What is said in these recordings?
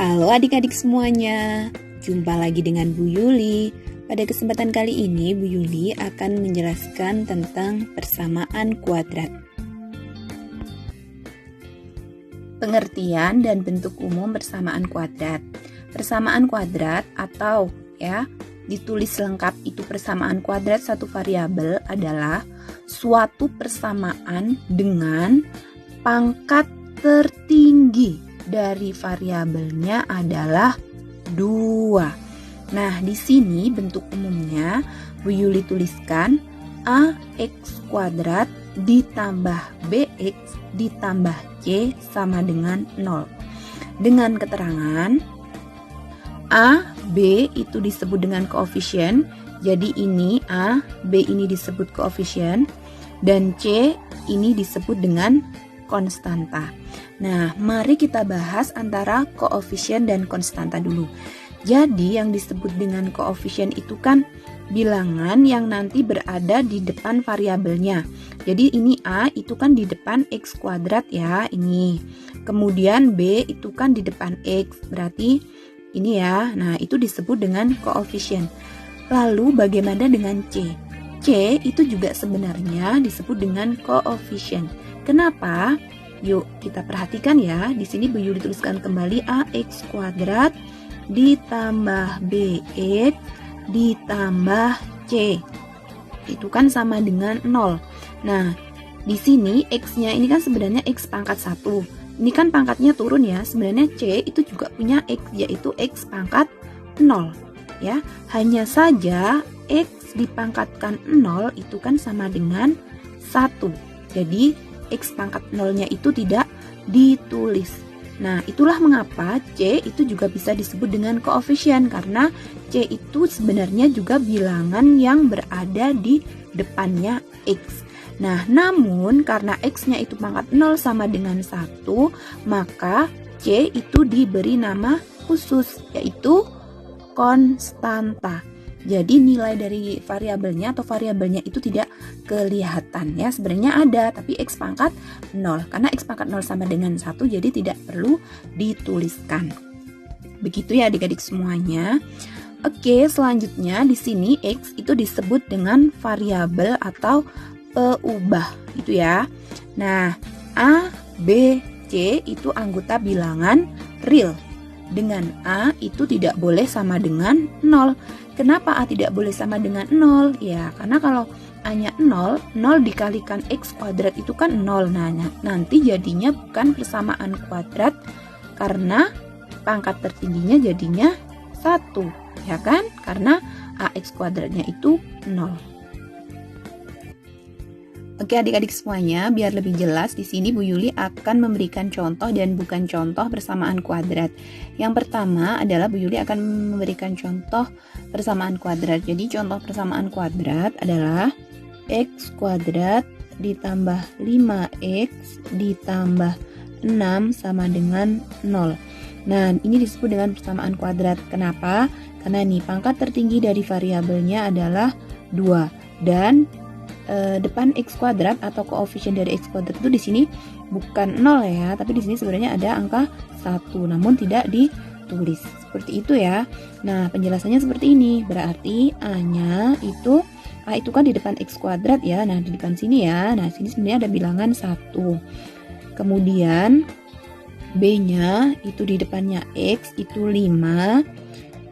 Halo adik-adik semuanya, jumpa lagi dengan Bu Yuli. Pada kesempatan kali ini Bu Yuli akan menjelaskan tentang persamaan kuadrat. Pengertian dan bentuk umum persamaan kuadrat. Persamaan kuadrat atau ditulis lengkap itu persamaan kuadrat satu variabel adalah suatu persamaan dengan pangkat tertinggi dari variabelnya adalah 2. Nah, di sini bentuk umumnya Bu Yuli tuliskan AX kuadrat ditambah BX ditambah C sama dengan 0. Dengan keterangan A, B itu disebut dengan koefisien. Jadi ini A, B ini disebut koefisien dan C ini disebut dengan konstanta. Nah, mari kita bahas antara koefisien dan konstanta dulu. Jadi, yang disebut dengan koefisien itu kan bilangan yang nanti berada di depan variabelnya. Jadi, ini A itu kan di depan X kuadrat ya, ini. Kemudian B itu kan di depan X, berarti ini ya. Nah, itu disebut dengan koefisien. Lalu, bagaimana dengan C? C itu juga sebenarnya disebut dengan koefisien. Kenapa? Yuk kita perhatikan ya. Di sini Bu Yuli tuliskan kembali AX kuadrat ditambah BX ditambah C. Itu kan sama dengan 0. Nah, di sini X-nya ini kan sebenarnya X pangkat 1. Ini kan pangkatnya turun ya. Sebenarnya C itu juga punya X, yaitu X pangkat 0. Ya, hanya saja X dipangkatkan 0 itu kan sama dengan 1. Jadi X pangkat 0-nya itu tidak ditulis. Nah, itulah mengapa C itu juga bisa disebut dengan koefisien, karena C itu sebenarnya juga bilangan yang berada di depannya X. Nah, namun karena X-nya itu pangkat 0 sama dengan 1, maka C itu diberi nama khusus, yaitu konstanta. Jadi nilai dari variabelnya atau variabelnya itu tidak kelihatan ya. Sebenarnya ada, tapi X pangkat 0. Karena X pangkat 0 sama dengan 1, jadi tidak perlu dituliskan. Begitu ya adik-adik semuanya. Oke, selanjutnya di sini X itu disebut dengan variabel atau peubah gitu ya. Nah, A, B, C itu anggota bilangan real. Dengan A itu tidak boleh sama dengan 0. Kenapa A tidak boleh sama dengan 0? Ya, karena kalau A-nya 0, 0 dikalikan X kuadrat itu kan 0. Nah, nanti jadinya bukan persamaan kuadrat karena pangkat tertingginya jadinya 1. Ya kan? Karena AX kuadratnya itu 0. Oke adik-adik semuanya, biar lebih jelas di sini Bu Yuli akan memberikan contoh dan bukan contoh persamaan kuadrat. Yang pertama adalah Bu Yuli akan memberikan contoh persamaan kuadrat. Jadi contoh persamaan kuadrat adalah X kuadrat ditambah 5X ditambah 6 sama dengan 0. Nah, ini disebut dengan persamaan kuadrat. Kenapa? Karena nih pangkat tertinggi dari variabelnya adalah 2 dan depan X kuadrat atau koefisien dari X kuadrat itu di sini bukan 0 ya, tapi di sini sebenarnya ada angka 1 namun tidak ditulis. Seperti itu ya. Nah, penjelasannya seperti ini. Berarti A itu kan di depan X kuadrat ya. Nah, di depan sini ya. Nah, sini sebenarnya ada bilangan 1. Kemudian B-nya itu di depannya X itu 5.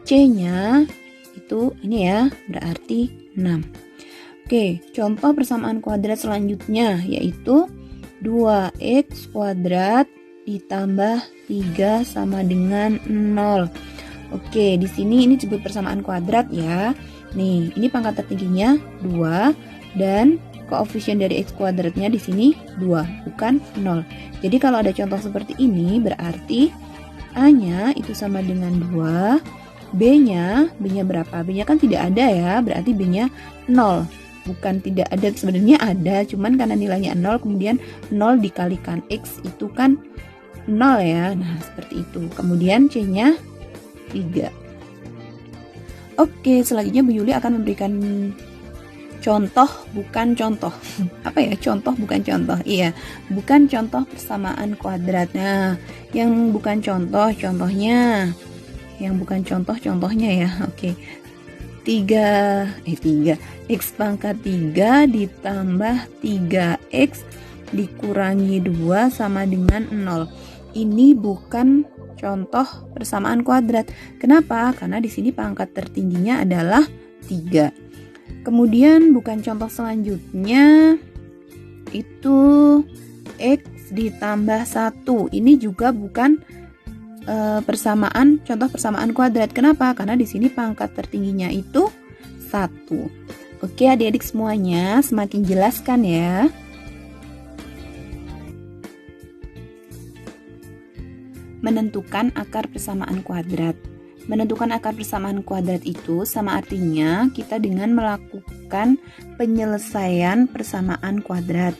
C-nya itu ini ya, berarti 6. Oke, contoh persamaan kuadrat selanjutnya yaitu 2x kuadrat ditambah 3 sama dengan 0. Oke, di sini ini disebut persamaan kuadrat ya. Nih, ini pangkat tertingginya 2 dan koefisien dari x kuadratnya di sini 2, bukan 0. Jadi kalau ada contoh seperti ini berarti A-nya itu sama dengan 2, B-nya berapa? B-nya kan tidak ada ya, berarti B-nya 0. Bukan tidak ada, sebenarnya ada, cuman karena nilainya 0 kemudian 0 dikalikan X itu kan 0 ya. Nah, seperti itu. Kemudian C-nya 3. Oke, selanjutnya Bu Yuli akan memberikan contoh bukan contoh. Apa ya? Contoh bukan contoh. Iya, bukan contoh persamaan kuadrat. Nah, yang bukan contoh, contohnya. Yang bukan contoh, contohnya ya. Oke. 3 X pangkat 3 ditambah 3X dikurangi 2 sama dengan 0. Ini bukan contoh persamaan kuadrat. Kenapa? Karena di sini pangkat tertingginya adalah 3. Kemudian bukan contoh selanjutnya itu X ditambah 1. Ini juga bukan contoh persamaan kuadrat. Kenapa? Karena di sini pangkat tertingginya itu 1. Oke, adik-adik semuanya, semakin jelas kan ya? Menentukan akar persamaan kuadrat. Menentukan akar persamaan kuadrat itu sama artinya kita dengan melakukan penyelesaian persamaan kuadrat,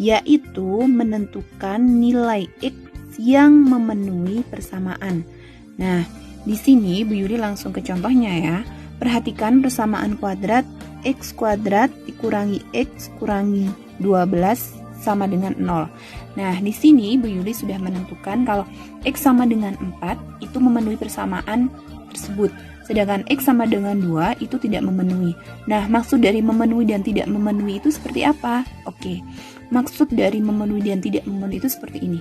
yaitu menentukan nilai X yang memenuhi persamaan. Nah, di sini Bu Yuli langsung ke contohnya ya. Perhatikan persamaan kuadrat X kuadrat dikurangi X kurangi 12 sama dengan 0. Nah, di sini Bu Yuli sudah menentukan kalau X sama dengan 4 itu memenuhi persamaan tersebut. Sedangkan X sama dengan 2 itu tidak memenuhi. Nah, maksud dari memenuhi dan tidak memenuhi itu seperti apa? Oke, maksud dari memenuhi dan tidak memenuhi itu seperti ini.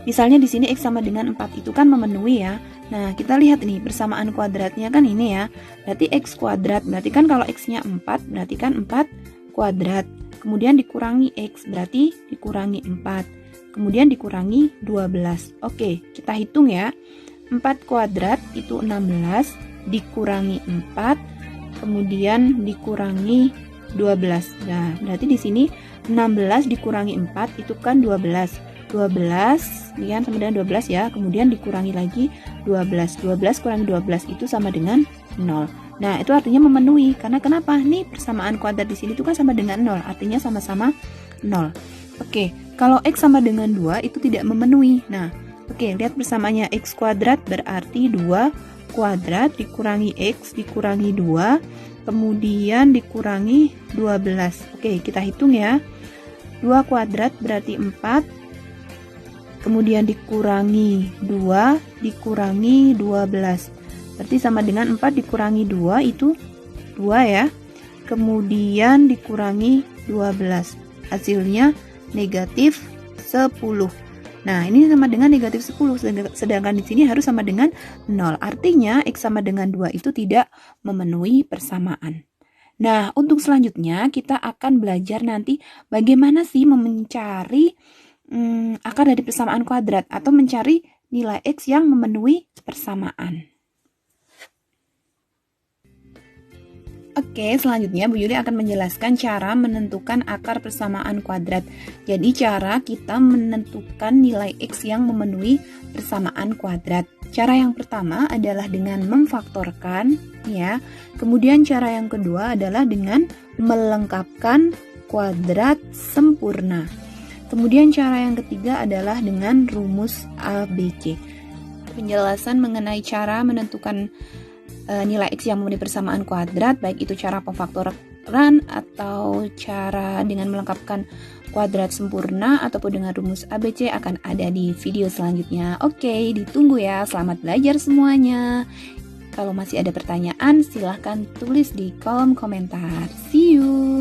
Misalnya di sini X sama dengan 4 itu kan memenuhi ya. Nah, kita lihat nih persamaan kuadratnya kan ini ya. Berarti X kuadrat, berarti kan kalau X-nya 4, berarti kan 4 kuadrat. Kemudian dikurangi X, berarti dikurangi 4. Kemudian dikurangi 12. Oke, kita hitung ya. 4 kuadrat itu 16, dikurangi 4, kemudian dikurangi 12. Nah, berarti di sini 16 dikurangi 4 itu kan 12. 12 ini kan sama dengan 12 ya, kemudian dikurangi lagi 12 kurangi 12 itu sama dengan 0. Nah, itu artinya memenuhi, karena kenapa? Nih persamaan kuadrat di sini itu kan sama dengan 0, artinya sama-sama 0. Oke, kalau X sama dengan 2 itu tidak memenuhi. Nah, oke, lihat persamaannya. X kuadrat berarti 2 kuadrat dikurangi X dikurangi 2, kemudian dikurangi 12. Oke, kita hitung ya. 2 kuadrat berarti 4, kemudian dikurangi 2 dikurangi 12. Berarti sama dengan 4 dikurangi 2 itu 2 ya. Kemudian dikurangi 12. Hasilnya negatif 10. Nah, ini sama dengan negatif 10, sedangkan di sini harus sama dengan 0. Artinya X sama dengan 2 itu tidak memenuhi persamaan. Nah, untuk selanjutnya kita akan belajar nanti bagaimana sih mencari akar dari persamaan kuadrat atau mencari nilai X yang memenuhi persamaan. Oke, selanjutnya Bu Yuli akan menjelaskan cara menentukan akar persamaan kuadrat. Jadi cara kita menentukan nilai X yang memenuhi persamaan kuadrat. Cara yang pertama adalah dengan memfaktorkan ya. Kemudian cara yang kedua adalah dengan melengkapkan kuadrat sempurna. Kemudian cara yang ketiga adalah dengan rumus ABC. Penjelasan mengenai cara menentukan nilai X yang memenuhi persamaan kuadrat, baik itu cara pemfaktoran atau cara dengan melengkapkan kuadrat sempurna ataupun dengan rumus ABC akan ada di video selanjutnya. Oke, ditunggu ya. Selamat belajar semuanya. Kalau masih ada pertanyaan, silahkan tulis di kolom komentar. See you!